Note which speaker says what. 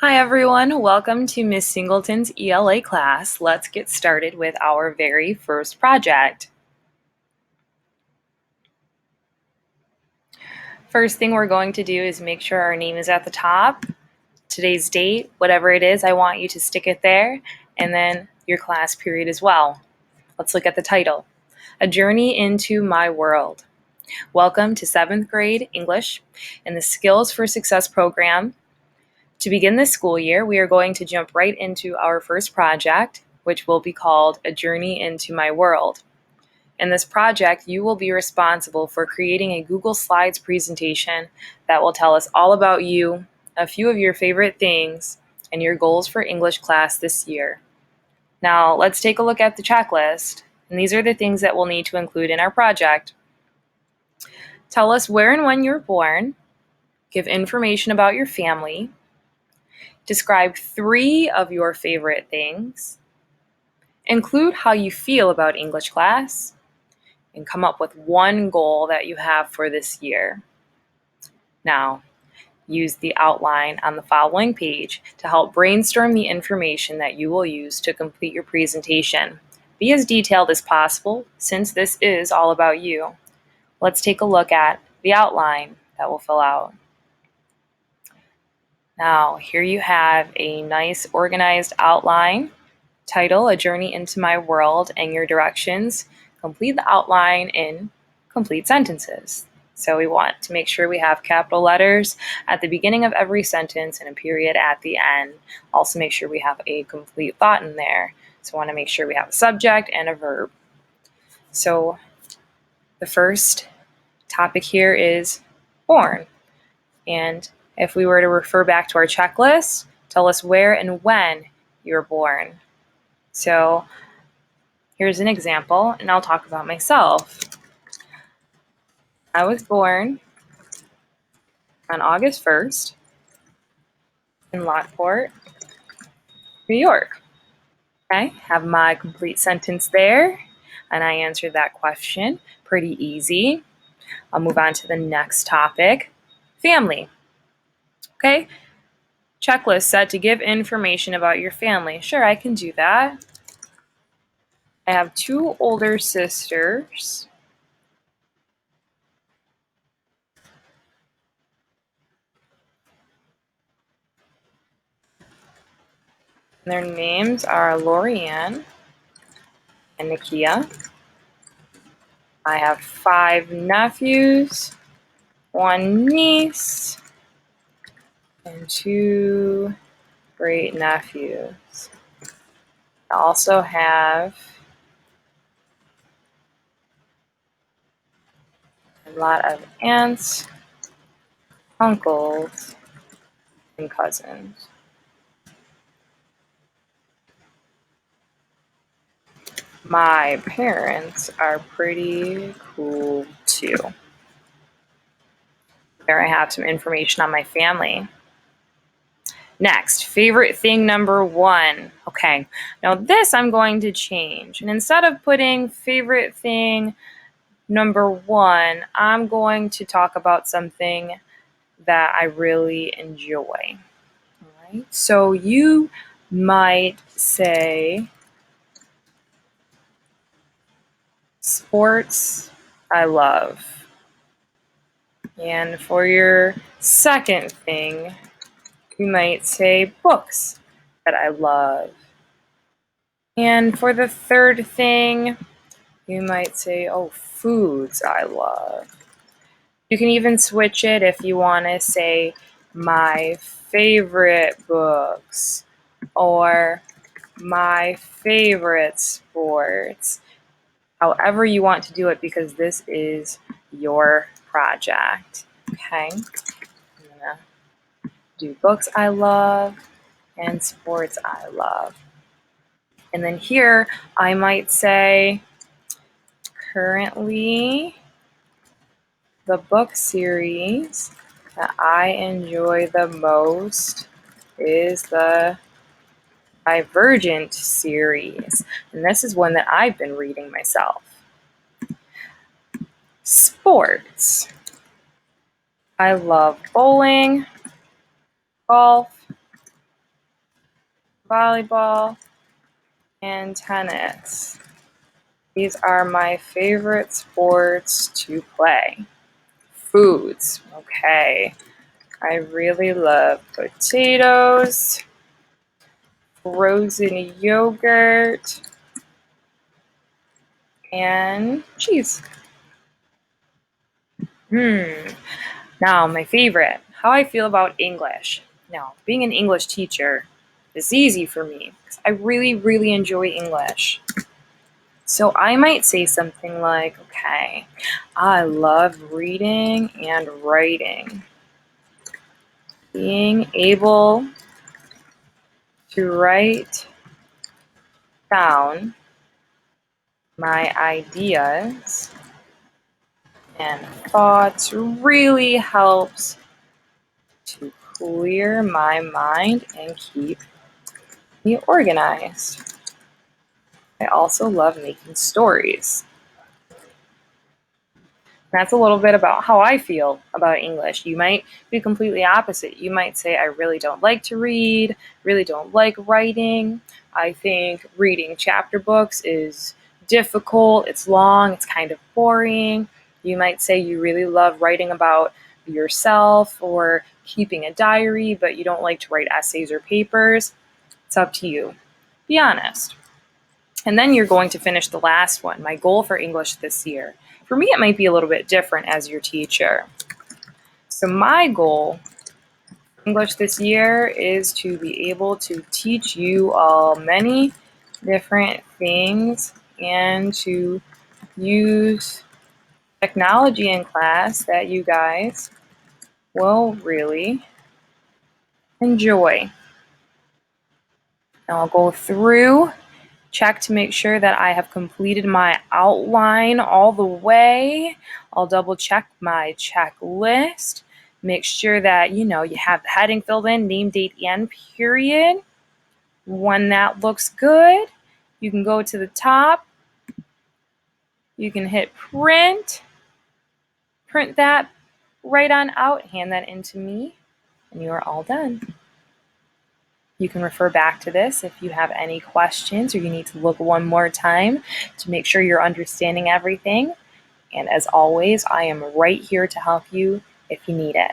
Speaker 1: Hi everyone, welcome to Miss Singleton's ELA class. Let's get started with our very first project. First thing we're going to do is make sure our name is at the top, today's date, whatever it is, I want you to stick it there, and then your class period as well. Let's look at the title, A Journey into My World. Welcome to 7th grade English and the Skills for Success program. To begin this school year, we are going to jump right into our first project, which will be called A Journey into My World. In this project, you will be responsible for creating a Google Slides presentation that will tell us all about you, a few of your favorite things, and your goals for English class this year. Now, let's take a look at the checklist, and these are the things that we'll need to include in our project. Tell us where and when you were born, give information about your family, describe 3 of your favorite things, include how you feel about English class, and come up with 1 goal that you have for this year. Now, use the outline on the following page to help brainstorm the information that you will use to complete your presentation. Be as detailed as possible since this is all about you. Let's take a look at the outline that we'll fill out. Now, here you have a nice organized outline. Title, A Journey into My World, and your directions. Complete the outline in complete sentences. So we want to make sure we have capital letters at the beginning of every sentence and a period at the end. Also make sure we have a complete thought in there. So we want to make sure we have a subject and a verb. So the first topic here is born. And if we were to refer back to our checklist, tell us where and when you were born. So here's an example, and I'll talk about myself. I was born on August 1st in Lockport, New York. Okay, have my complete sentence there, and I answered that question. Pretty easy. I'll move on to the next topic, family. Okay, checklist said to give information about your family. Sure, I can do that. I have 2 older sisters. Their names are Lorianne and Nakia. I have 5 nephews, 1 niece, and 2 great nephews. I also have a lot of aunts, uncles, and cousins. My parents are pretty cool too. There I have some information on my family. Next, favorite thing number 1. Okay, now this I'm going to change. And instead of putting favorite thing number 1, I'm going to talk about something that I really enjoy. All right, so you might say sports I love. And for your second thing, you might say books that I love. And for the third thing, you might say, oh, foods I love. You can even switch it if you want to say my favorite books or my favorite sports. However you want to do it, because this is your project. Okay, I'm gonna do books I love and sports I love. And then here I might say currently the book series that I enjoy the most is the Divergent series, and this is one that I've been reading myself. Sports. I love bowling, golf, volleyball, and tennis. These are my favorite sports to play. Foods, okay. I really love potatoes, frozen yogurt, and cheese. Now, my favorite, how I feel about English. Now, being an English teacher is easy for me because I really, really enjoy English. So I might say something like, okay, I love reading and writing. Being able to write down my ideas and thoughts really helps to clear my mind and keep me organized. I also love making stories. That's a little bit about how I feel about English. You might be completely opposite. You might say, I really don't like to read, really don't like writing. I think reading chapter books is difficult, it's long, it's kind of boring. You might say you really love writing about yourself or keeping a diary, but you don't like to write essays or papers. It's up to you. Be honest. And then you're going to finish the last one, my goal for English this year. For me, it might be a little bit different as your teacher. So my goal for English this year is to be able to teach you all many different things and to use technology in class that you guys will really enjoy. Now I'll go through, check to make sure that I have completed my outline all the way. I'll double check my checklist. Make sure that you have the heading filled in, name, date, and period. When that looks good, you can go to the top. You can hit print. Print that right on out, hand that in to me, and you are all done. You can refer back to this if you have any questions or you need to look one more time to make sure you're understanding everything. And as always, I am right here to help you if you need it.